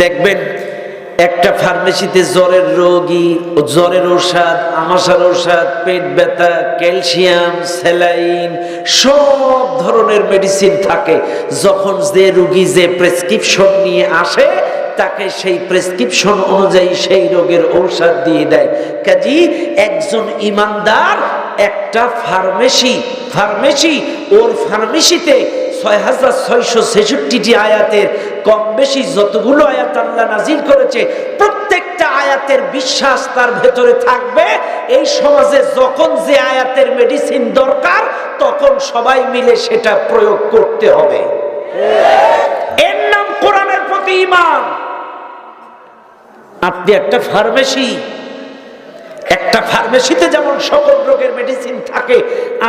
দেখবেন একটা ফার্মেসিতে জ্বরের রোগী, জ্বরের ঔষধ, আমাশার ঔষধ, পেট ব্যথা, ক্যালসিয়াম, স্যালাইন, সব ধরনের মেডিসিন থাকে। যখন যে রোগী যে প্রেসক্রিপশন নিয়ে আসে তাকে সেই প্রেসক্রিপশন অনুযায়ী সেই রোগের ঔষধ দিয়ে দেয়। কাজী একজন ইমানদার একটা ফার্মেসি ওর ফার্মেসিতে 6666টি আয়াতের কম বেশি যতগুলো আয়াত আল্লাহ নাজিল করেছে প্রত্যেকটা আয়াতের বিশ্বাস তার ভেতরে থাকবে। এই সমাজে যখন যে আয়াতের মেডিসিন দরকার তখন সবাই মিলে সেটা প্রয়োগ করতে হবে। এর নাম কোরআনের প্রতি ঈমান। আপনি একটা ফার্মেসিতে যেমন সকল রোগের মেডিসিন থাকে,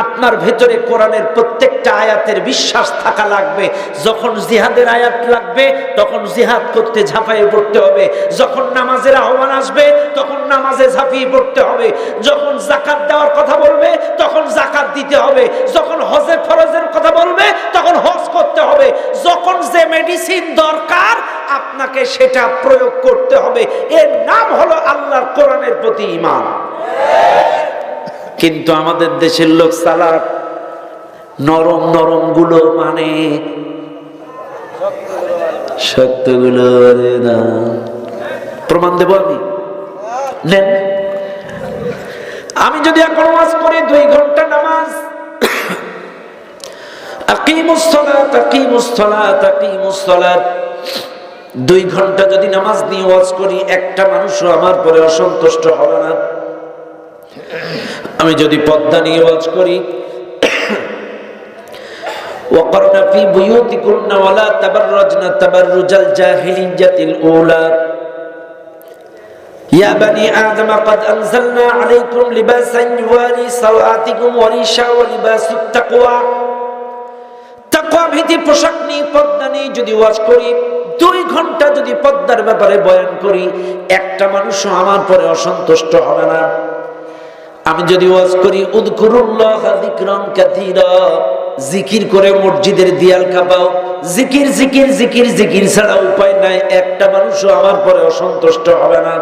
আপনার ভেতরে কোরআনের প্রত্যেকটা আয়াতের বিশ্বাস থাকা লাগবে। যখন জিহাদের আয়াত লাগবে তখন জিহাদ করতে ঝাঁপিয়ে পড়তে হবে। যখন নামাজের আহ্বান আসবে তখন নামাজে ঝাঁপিয়ে পড়তে হবে। যখন যাকাত দেওয়ার কথা বলবে তখন যাকাত দিতে হবে। যখন হজের ফরজের কথা বলবে তখন হজ করতে হবে। যখন যে মেডিসিন দরকার আপনাকে সেটা প্রয়োগ করতে হবে। এর নাম হলো আল্লাহর কোরআনের প্রতি ঈমান। কিন্তু আমাদের দেশের লোক চালাক, নরম গুলো মানে শক্ত গুলো না। প্রমাণ দেব আমি, নেন। আমি যদি এখন নামাজ পড়ি 2 ঘন্টা নামাজ, আকিমুস সালাত 2 ঘন্টা যদি নামাজ নিয়ে ওয়াজ করি একটা মানুষও আমার পরে অসন্তুষ্ট হবে না। আমি যদি পর্দা নিয়ে ওয়াজ করি, ওয়াকরনা ফি বুয়ুতিকুন্না ওয়ালা তাবাররাজনা তাবাররুজাল জাহিলিয়াতিল উলা ইয়া বানি আদম ক্বাদ আনজালনা আলাইকুম লিবাসান ইউয়ারি সাওআতিকুম ওয়া রিশা ওয়া লিবাসুত তাকওয়া। তাকওয়া ভীতি পোশাক নিয়ে পর্দা নিয়ে যদি ওয়াজ করি, 2 ঘন্টা যদি পর্দার ব্যাপারে বয়ান করি একটা মানুষও আমার পরে অসন্তুষ্ট হবে না। আমি যদি ওয়াজ করি উযকুরুল্লাহ যিকরান কাসীরা, জিকির করে মসজিদের দেয়াল কাঁপাও, জিকির ছাড়া উপায় নাই, একটা মানুষও আমার পরে অসন্তুষ্ট হবে না।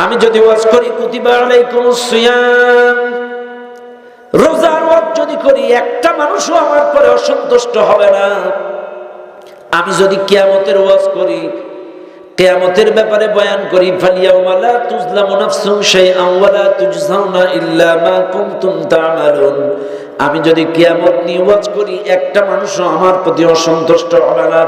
আমি যদি ওয়াজ করি কুতিবা আলাইকুমুস সিয়াম, রোজার ওয়াজ যদি করি একটা মানুষও আমার পরে অসন্তুষ্ট হবে না। আমি যদি কিয়ামতের ওয়াজ করি, কিয়ামতের ব্যাপারে বয়ান করি, ফালিয়াউমা লা তুজলামু নাফসুন শাইআন ওয়া লা তুজজাউনা ইল্লা মা কুনতুম তা'মালুন, আমি যদি কিয়ামত নিয়ে ওয়াজ করি একটা মানুষও আমার প্রতি অসন্তুষ্ট হবে না।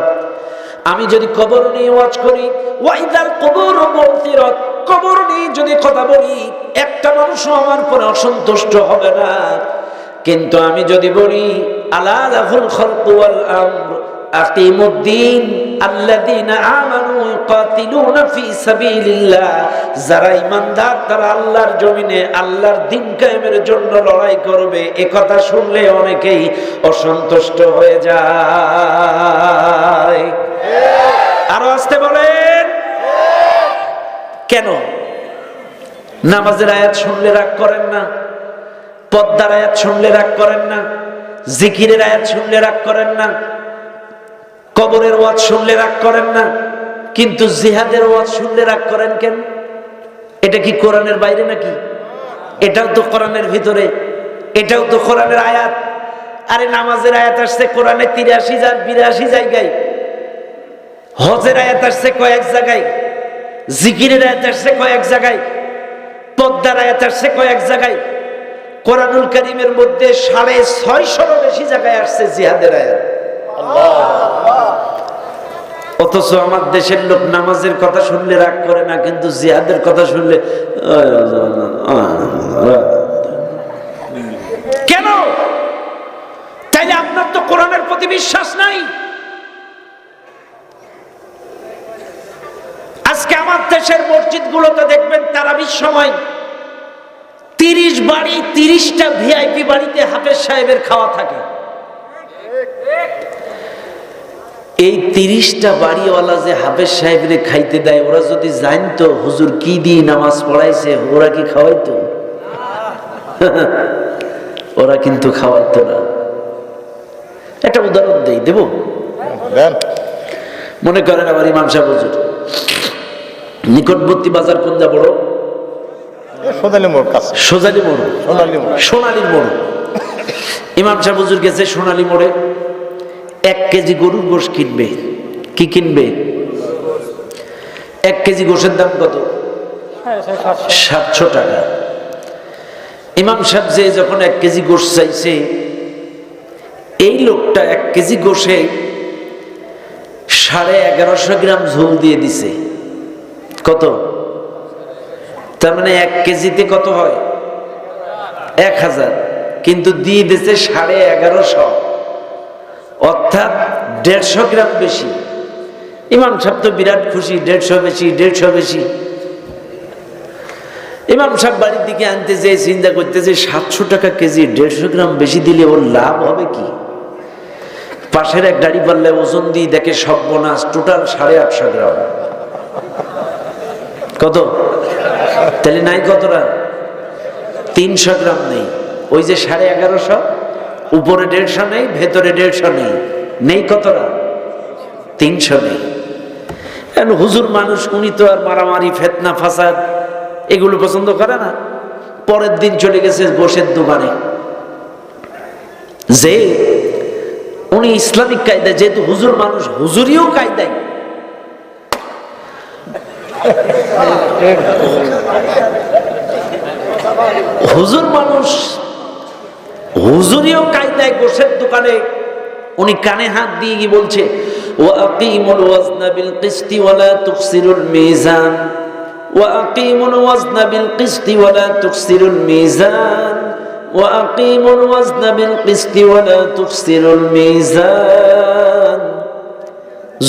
আমি যদি কবর নিয়ে ওয়াজ করি, ওয়াইদাল কুবুরু বু'থিরাত, কবর নিয়ে যদি কথা বলি একটা মানুষও আমার পরে অসন্তুষ্ট হবে না। কিন্তু আমি যদি বলি আলা লাহুল খালকু ওয়াল আমর আকিমুদ্দিন আল্লাযীনা আমানু ইউকাতিলুনা ফি সাবিলিল্লাহ, যারা ঈমানদার তারা আল্লাহর জমিনে আল্লাহর দ্বীন কায়েমের জন্য লড়াই করবে, এ কথা শুনলে অনেকেই অসন্তুষ্ট হয়ে যায়। আরো আসতে বলেন কেন? নামাজের আয়াত শুনলে রাগ করেন না, পর্দার আয়াত শুনলে রাগ করেন না, জিকিরের আয়াত শুনলে রাগ করেন না, কবরের ওয়াজ শুনলে রাগ করেন না, কিন্তু জিহাদের ওয়াজ শুনলে রাগ করেন কেন? এটা কি কোরআনের বাইরে নাকি? এটাও তো কোরআনের ভিতরে, এটাও তো কোরআনের আয়াত। আরে নামাজের আয়াত আসছে কোরআনে 83 জায়গায়, হজের আয়াত আসছে কয়েক জায়গায়, জিকিরের আয়াত আসছে কয়েক জায়গায়, পর্দার আয়াত আসছে কয়েক জায়গায়। কোরআনুল কারীমের মধ্যে 650 বেশি জায়গায় আসছে জিহাদের আয়াত। অথচ আমার দেশের লোক নামাজের কথা শুনলে রাগ করে না, কিন্তু জিহাদের কথা শুনলে কেন? তাইলে আপনার তো কোরআনের প্রতি বিশ্বাস নাই। আজকে আমার দেশের মসজিদগুলোতে দেখবেন তারাবির সময় 30টা ভিআইপি বাড়িতে হাফেজ সাহেবের খাওয়া থাকে। এই 30টা বাড়িওয়ালা যে হাফেজ সাহেবরে খাইতে দেয়, ওরা যদি জানতো হুজুর কি দিয়ে নামাজ পড়াইছে, ওরা কি খাওয়াইতো? ওরা কিন্তু খাওয়াইতো না। একটা উদাহরণ দেব। মনে করেন আবার ইমাম সাহেব হুজুর নিকটবর্তী বাজার কোনটা বড়? সোনালী মোড় কাছে। সোনালী মোড়, সোনালী মোড়। ইমাম সাহেব হুজুর গেছে সোনালী মোড়ে, 1 কেজি গরুর গোশ কিনবে। কি কিনবে? 1 কেজি গোশের দাম কত? 700 টাকা। ইমাম সাহেব যে যখন 1 কেজি গোশ চাইছে, এই লোকটা 1 কেজি গোশে 1150 গ্রাম ঝোল দিয়ে দিছে। কত? তার মানে 1 কেজিতে কত হয়? 1000, কিন্তু দিয়ে দিছে 1150, অর্থাৎ 150 গ্রাম বেশি। ইমাম সাহেব তো বিরাট খুশি, 150 বেশি, 150 বেশি। ইমাম সাহেব বাড়ির দিকে আনতে যেয়ে চিন্তা করতেছে 700 টাকা কেজি, 150 গ্রাম বেশি দিলে ওর লাভ হবে কি? পাশের এক গাড়ি পাল্লে ওজন দিয়ে দেখে সর্বনাশ, টোটাল 850 গ্রাম। কত? তাহলে নাই কতটা? 300 গ্রাম নেই। ওই যে 1150, উপরে 150 নেই, ভেতরে 150 নেই, নেই কতটা? 300 নেই। হুজুর মানুষ, উনি তো আর মারামারি, ফেতনা, ফাসাদ এগুলো পছন্দ করে না। পরের দিন চলে গেছে গোশের দোকানে, যে উনি ইসলামিক কায়দায়, যেহেতু হুজুর মানুষ, হুজুরিও কায়দায় হুজুর মানুষ, হুজুরিও কায়দায় গোশের দোকানে উনি কানে হাত দিয়ে কি বলছে? ওয়াকিমুল ওয়াজনা বিল কিসতি ওয়ালা তুকসিরুল মিজান, ওয়াকিমুল ওয়াজনা বিল কিসতি ওয়ালা তুকসিরুল মিজান, ওয়াকিমুল ওয়াজনা বিল কিসতি ওয়ালা তুকসিরুল মিজান।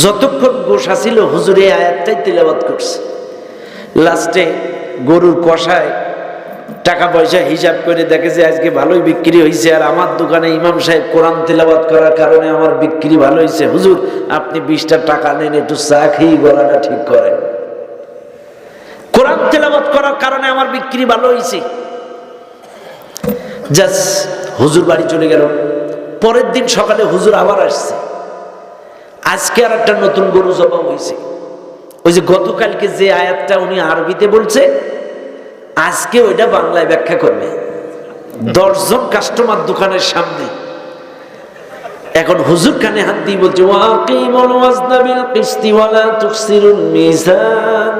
যতক্ষণ গোশ ছিল হুজুর এই আয়াতটাই তিলাওয়াত করছে। লাস্টে গরুর কষায় টাকা পয়সা হিসাব করে দেখে যে আজকে ভালোই বিক্রি হয়েছে, আর আমার দোকানে ইমাম সাহেব কোরআন তেলাওয়াত করার কারণে আমার বিক্রি ভালো হয়েছে। হুজুর আপনি 20টা টাকা নেন, একটু চা খেয়ে গলাটা ঠিক করেন। কোরআন তেলাওয়াত করার কারণে আমার বিক্রি ভালো হয়েছে। জাস্ট হুজুর বাড়ি চলে গেল। পরের দিন সকালে হুজুর আবার আসছে। আজকে আর একটা নতুন গরু জবা হয়েছে। ওই যে গতকালকে যে আয়াতটা উনি আরবিতে বলছে, আজকে ওইটা বাংলায় ব্যাখ্যা করবে। 10 জন কাস্টমার দোকানের সামনে। এখন হুজুর কানে হাত দিয়ে বলছে, ওয়াকিমুল ওয়াজনা বিল কিসতি ওয়ালা তুকসিরুল মিজান,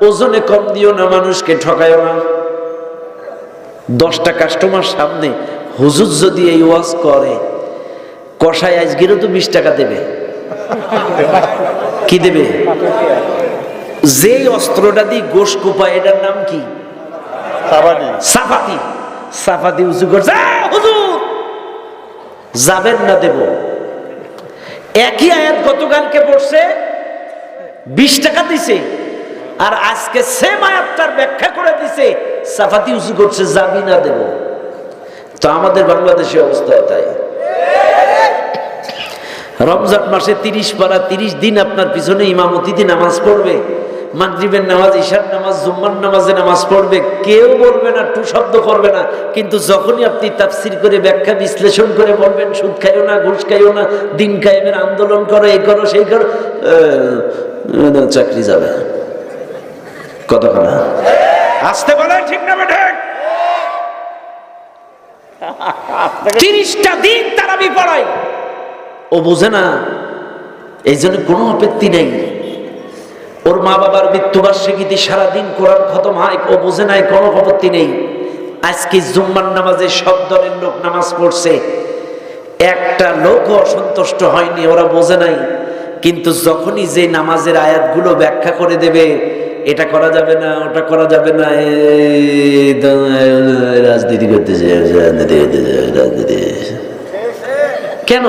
ওজনে কম দিও না, মানুষকে ঠকায়ও না। 10টা কাস্টমার সামনে হুজুর যদি এই ওয়াজ করে, কষায় আজকেরও তো 20 টাকা দেবে। কি দেবে? যে অস্ত্রটা দিয়ে গোশ কোপায়, এটার নাম কি? সাফাতি। সাফাতি উঁচু করছে, হুজুর যাবেন না, দেব। একই আয়াত গতকালকে পড়ছে, 20 টাকা দিছে, আর আজকে সেম আয়াতটার ব্যাখ্যা করে দিছে, সাফাতি উঁচু করছে, যাবি না, দেব। তো আমাদের বাংলাদেশে অবস্থা তাই। রমজান মাসে 30 পারা 30 দিন আপনার পিছনে ইমামতিতে নামাজ পড়বে, মাগরিবের নামাজ, ইশার নামাজ, জুম্মার নামাজে নামাজ পড়বে, কেউ বলবে না, টু শব্দ করবে না। কিন্তু যখনই আপনি তাফসীর করে, ব্যাখ্যা বিশ্লেষণ করে বলবেন সুদ খাইও না, ঘুষ খাইও না, দিন কায়েমের আন্দোলন করো, এই করো, সেই করো, চাকরি যাবে। কতক্ষণ আসতে বলে, ঠিক না বেঠে? 30টা দিন তারাবি পড়ায়, ও বোঝে না। এই জন্য কোনো আপত্তি নেই। ওর মা বাবার মৃত্যুবার্ষিকীতে সারাদিন কোরআন খতম হয়, ও বোঝে নাই, কোনো আপত্তি নেই। আজকে জুম্মার নামাজে সব দলের লোক নামাজ পড়ছে, একটা লোকও অসন্তুষ্ট হয়নি, ওরা বোঝে নাই। কিন্তু যখনই যে নামাজের আয়াতগুলো ব্যাখ্যা করে দেবে, এটা করা যাবে না, ওটা করা যাবে না, রাজনীতি করতেছে, রাজনীতি কেন?